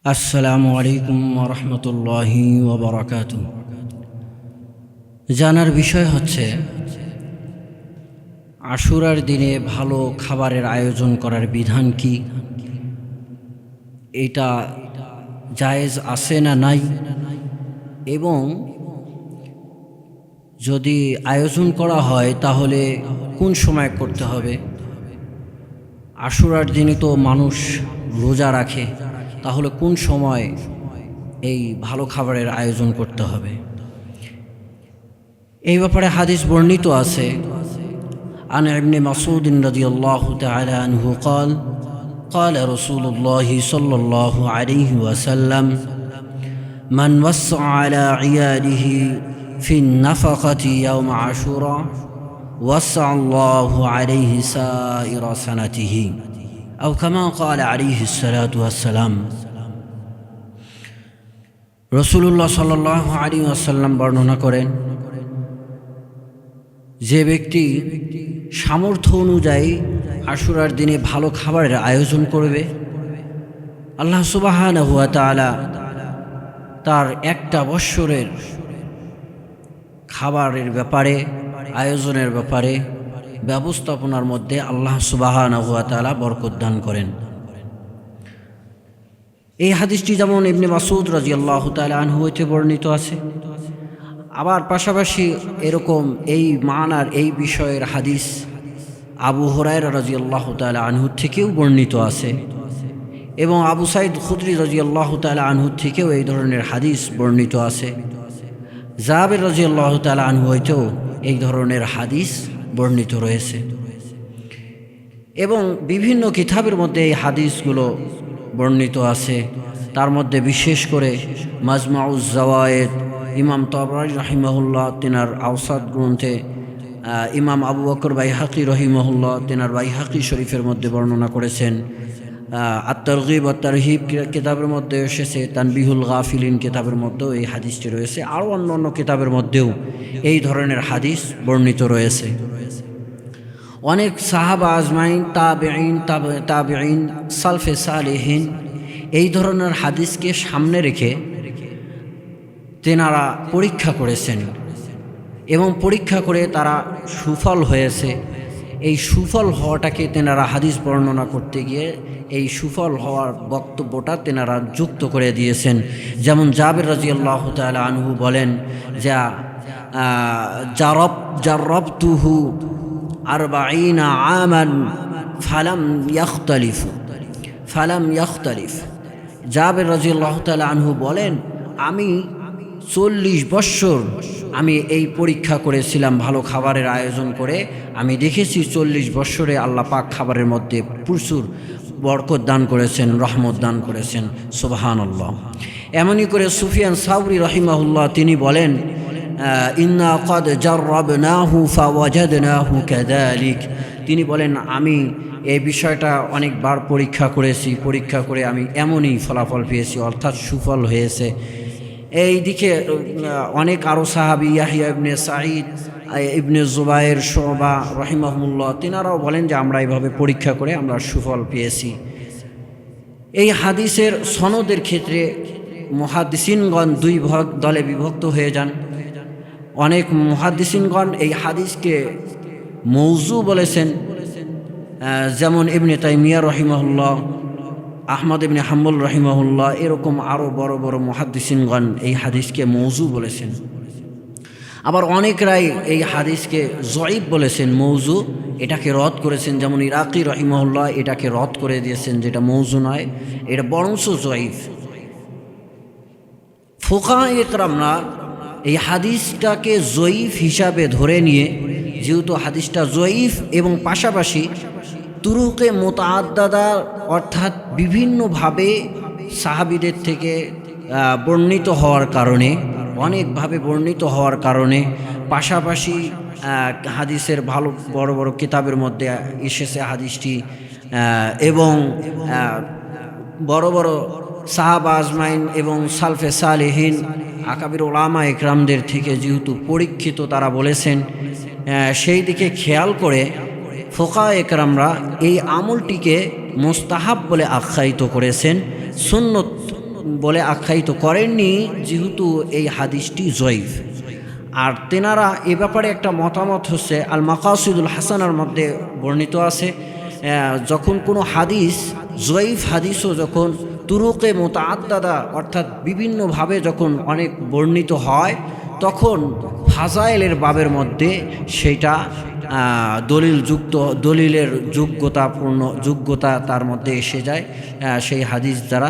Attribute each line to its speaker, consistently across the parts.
Speaker 1: আসসালামু আলাইকুম ওরহমতুল্লাহি ওবরাকাতুহ। জানার বিষয় হচ্ছে আশুরার দিনে ভালো খাবারের আয়োজন করার বিধান কি, এটা জায়েজ আছে না নাই, এবং যদি আয়োজন করা হয় তাহলে কোন সময় করতে হবে। আশুরার দিনে তো মানুষ রোজা রাখে, তাহলে কোন সময় এই ভালো খাবারের আয়োজন করতে হবে, এই ব্যাপারে হাদিস বর্ণিত আছে। عن ابن مسعود رضي الله تعالى عنه قال قال رسول الله صلى الله عليه وسلم من وسع على عياله في النفقة يوم عاشوراء وسع الله عليه سائر سنته أو كما قال عليه الصلاة والسلام। রাসূলুল্লাহ সাল্লাল্লাহু আলাইহি ওয়াসাল্লাম বর্ণনা করেন, যে ব্যক্তি সামর্থ্য অনুযায়ী আশুরার দিনে ভালো খাবারের আয়োজন করবে, আল্লাহ সুবহানাহু ওয়া তাআলা তার একটা বৎসরের খাবারের ব্যাপারে, আয়োজনের ব্যাপারে, ব্যবস্থাপনার মধ্যে আল্লাহ সুবহানাহু ওয়া তাআলা বরকত দান করেন। এই হাদিসটি যেমন ইবনে মাসউদ রাদিয়াল্লাহু তাআলা আনহু হইতে বর্ণিত আছে, আবার পাশাপাশি এরকম এই মানার এই বিষয়ের হাদিস আবু হুরায়রা রাদিয়াল্লাহু তাআলা আনহু থেকেও বর্ণিত আছে, এবং আবু সাঈদ খুদরি রাদিয়াল্লাহু তাআলা আনহু থেকেও এই ধরনের হাদিস বর্ণিত আছে। জাবের রাদিয়াল্লাহু তাআলা আনহু হইতেও এই ধরনের হাদিস বর্ণিত রয়েছে, এবং বিভিন্ন কিতাবের মধ্যে এই হাদিসগুলো বর্ণিত আছে। তার মধ্যে বিশেষ করে মাজমাউজ জাওয়ায়েদ, ইমাম তাবরানী রাহিমাহুল্লাহ তিনার আওসাদ গ্রন্থে, ইমাম আবু বকর বাইহাকি রহিমাহুল্লাহ তিনার বাইহাকি শরীফের মধ্যে বর্ণনা করেছেন। আত-তারগীব ওয়াত তারহিব কিতাবের মধ্যে এসেছে, তানবিহুল গাফিলিন কিতাবের মধ্যেও এই হাদিসটি রয়েছে, আরও অন্য অন্য কিতাবের মধ্যেও এই ধরনের হাদিস বর্ণিত রয়েছে। অনেক সাহাবা আজমাইন, তাবেঈন, সালফে সালেহিন এই ধরনের হাদিসকে সামনে রেখে তেনারা পরীক্ষা করেছেন, এবং পরীক্ষা করে তারা সুফল হয়েছে। এই সুফল হওয়াটাকে তেনারা হাদিস বর্ণনা করতে গিয়ে এই সুফল হওয়ার বক্তব্যটা তেনারা যুক্ত করে দিয়েছেন। যেমন জাবের রাদিয়াল্লাহু তাআলা আনহু বলেন, যা জারবতুহু 40 আমান ফালাম ইয়াখতালিফ। জাবের রাদিয়াল্লাহু তাআলা আনহু বলেন, আমি 40 বৎসর আমি এই পরীক্ষা করেছিলাম ভালো খাবারের আয়োজন করে, আমি দেখেছি 40 বৎসরে আল্লাহ পাক খাবারের মধ্যে প্রচুর বরকত দান করেছেন, রহমত দান করেছেন। সুবহানাল্লাহ। এমনই করে সুফিয়ান সাওরি রাহিমাহুল্লাহ তিনি বলেন, ইন্না ক্বাদ জাররাবনাহু ফাওয়াজাদনাহু কাযালিক। তিনি বলেন, আমি এই বিষয়টা অনেকবার পরীক্ষা করেছি, পরীক্ষা করে আমি এমনই ফলাফল পেয়েছি, অর্থাৎ সুফল হয়েছে। এই দিকে অনেক আরও সাহাবী, ইয়াহইয়া ইবনে সাঈদ, ইবনে জুবায়ের, শুবা রাহিমাহুল্লাহ তিনারাও বলেন যে আমরা এইভাবে পরীক্ষা করে আমরা সুফল পেয়েছি। এই হাদিসের সনদের ক্ষেত্রে মুহাদ্দিসিনগণ দুই দলে বিভক্ত হয়ে যান। অনেক মুহাদ্দিসিনগণ এই হাদিসকে মৌজু বলেছেন, যেমন ইবনে তাইমিয়া রহিমাহুল্লাহ, আহমদ ইবনে হাম্বল রহিমাহুল্লাহ, এরকম আরও বড় বড় মুহাদ্দিসিনগণ এই হাদিসকে মৌজু বলেছেন। আবার অনেকরাই এই হাদিসকে জয়ীফ বলেছেন, মৌজু, এটাকে রদ করেছেন। যেমন ইরাকি রহিমাহুল্লাহ এটাকে রদ করে দিয়েছেন, যেটা মৌজু নয়, এটা বরঞ্চ জয়ীফ। ফুকাহা ইকরামরা এই হাদিসটাকে জয়ীফ হিসাবে ধরে নিয়ে, যেহেতু হাদিসটা জয়ীফ এবং পাশাপাশি তুরুকে মুতাআদ্দাদা অর্থাৎ বিভিন্নভাবে সাহাবীদের থেকে বর্ণিত হওয়ার কারণে, অনেকভাবে বর্ণিত হওয়ার কারণে, পাশাপাশি হাদিসের ভালো বড় বড় কিতাবের মধ্যে এসেছে হাদিসটি, এবং বড় বড় সাহাবা আজমাইন এবং সালফে সালেহিন আকাবির উলামা ইকরামদের থেকে যেহেতু পরীক্ষিত তারা বলেছেন, সেই দিকে খেয়াল করে ফুকাহা ইকরামরা এই আমলটিকে মুস্তাহাব বলে আখ্যায়িত করেছেন, সুন্নত বলে আখ্যায়িত করেননি, যেহেতু এই হাদিসটি জয়ীফ। আর তেনারা এ ব্যাপারে একটা মতামত হচ্ছে আল মাকাসিদুল হাসানার মধ্যে বর্ণিত আছে, যখন কোনো হাদিস জয়ীফ হাদিসও যখন তুরুকে মুতাআদ্দাদা অর্থাৎ বিভিন্নভাবে যখন অনেক বর্ণিত হয়, তখন ফাজাইলের বাবের মধ্যে সেইটা দলিলের যোগ্যতা তার মধ্যে এসে যায়। সেই হাদিস দ্বারা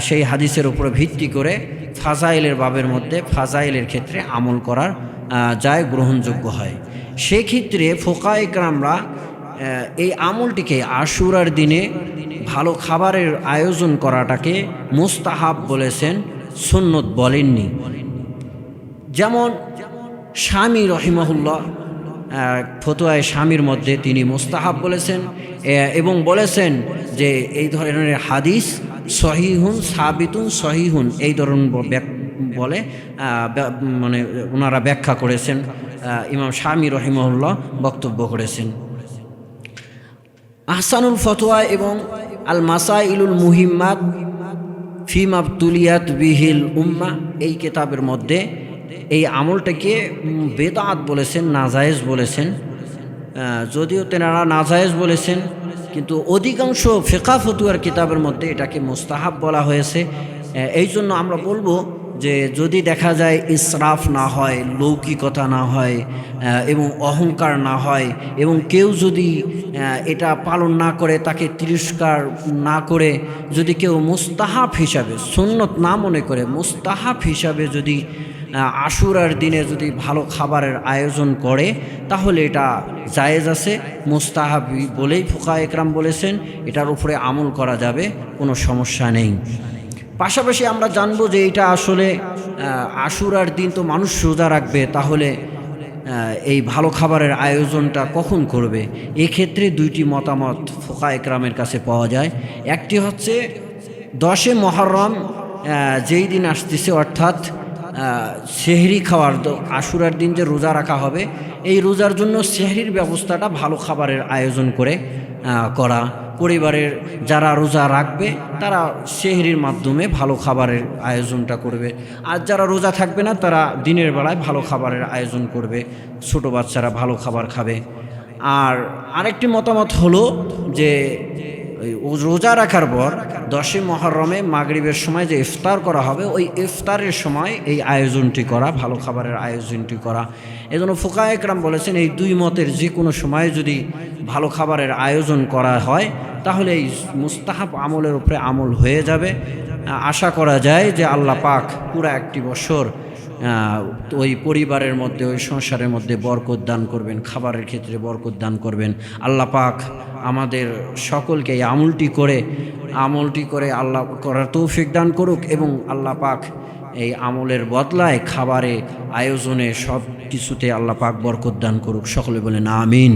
Speaker 1: সেই হাদিসের উপরে ভিত্তি করে ফাজাইলের বাবের মধ্যে ফাজাইলের ক্ষেত্রে আমল করার যায়, গ্রহণযোগ্য হয়। সেক্ষেত্রে ফোকায়ে কেরামরা এই আমলটিকে আশুরার দিনে ভালো খাবারের আয়োজন করাটাকে মুস্তাহাব বলেছেন, সুন্নত বলেননি। যেমন স্বামী রহিমাহুল্লাহ ফতোয়ায়ে স্বামীর মধ্যে তিনি মুস্তাহাব বলেছেন এবং বলেছেন যে এই ধরনের হাদিস সহিহুন সাবিতুন সহিহুন, এই ধরনের বলে মানে ওনারা ব্যাখ্যা করেছেন, ইমাম স্বামী রহিমাহুল্লাহ বক্তব্য করেছেন। আহসানুল ফতোয়া এবং আল মাসাইলুল মুহিম্মাত ফিমা তুলিয়াত বিহিল উম্মা, এই কিতাবের মধ্যে এই আমলটাকে বেদাত বলেছেন, নাজায়েজ বলেছেন। যদিও তেনারা নাজায়েজ বলেছেন, কিন্তু অধিকাংশ ফিকহ ফতোয়ার কিতাবের মধ্যে এটাকে মুস্তাহাব বলা হয়েছে। এই জন্য আমরা বলবো যে যদি দেখা যায় ইসরাফ না হয়, লৌকিকতা না হয় এবং অহংকার না হয়, এবং কেউ যদি এটা পালন না করে, তাকে তিরস্কার না করে, যদি কেউ মুস্তাহাব হিসাবে, সুন্নত না মনে করে মুস্তাহাব হিসাবে যদি আশুরার দিনে যদি ভালো খাবারের আয়োজন করে, তাহলে এটা জায়েজ আছে, মুস্তাহাবি বলেই ফুকায়ে কেরাম বলেছেন, এটার উপরে আমল করা যাবে, কোনো সমস্যা নেই। পাশাপাশি আমরা জানবো যে এটা আসলে আশুরার দিন তো মানুষ রোজা রাখবে, তাহলে এই ভালো খাবারের আয়োজনটা কখন করবে? এক্ষেত্রে দুইটি মতামত ফুকায়ে কেরামের কাছে পাওয়া যায়। একটি হচ্ছে 10 মুহররম যেই দিন আসতেছে, অর্থাৎ সেহরি খাওয়ার, আশুরার দিন যে রোজা রাখা হবে, এই রোজার জন্য সেহরির ব্যবস্থাটা ভালো খাবারের আয়োজন করে করা। পরিবারের যারা রোজা রাখবে তারা সেহরির মাধ্যমে ভালো খাবারের আয়োজনটা করবে, আর যারা রোজা থাকবে না তারা দিনের বেলায় ভালো খাবারের আয়োজন করবে, ছোটো বাচ্চারা ভালো খাবার খাবে। আর আরেকটি মতামত হলো যে রোজা রাখার পর 10 মুহররমে মাগরিবের সময় যে ইফতার করা হবে, ওই ইফতারের সময় এই আয়োজনটি করা, ভালো খাবারের আয়োজনটি করা। এজন্য ফুকায়ে কেরাম বলেছেন এই দুই মতের যে কোনো সময় যদি ভালো খাবারের আয়োজন করা হয়, তাহলে এই মুস্তাহাব আমলের উপরে আমল হয়ে যাবে। আশা করা যায় যে আল্লাহ পাক পুরা একটি বছর ওই পরিবারের মধ্যে, ওই সংসারের মধ্যে বরকত দান করবেন, খাবারের ক্ষেত্রে বরকত দান করবেন। আল্লাহ পাক আমাদের সকলকে এই আমলটি করে আল্লাহ করার তৌফিক দান করুক, এবং আল্লাহ পাক এই আমলের বদলায় খাবারে আয়োজনে সব কিছুতে আল্লাহ পাক বরকত দান করুক। সকলে বলেন আমিন।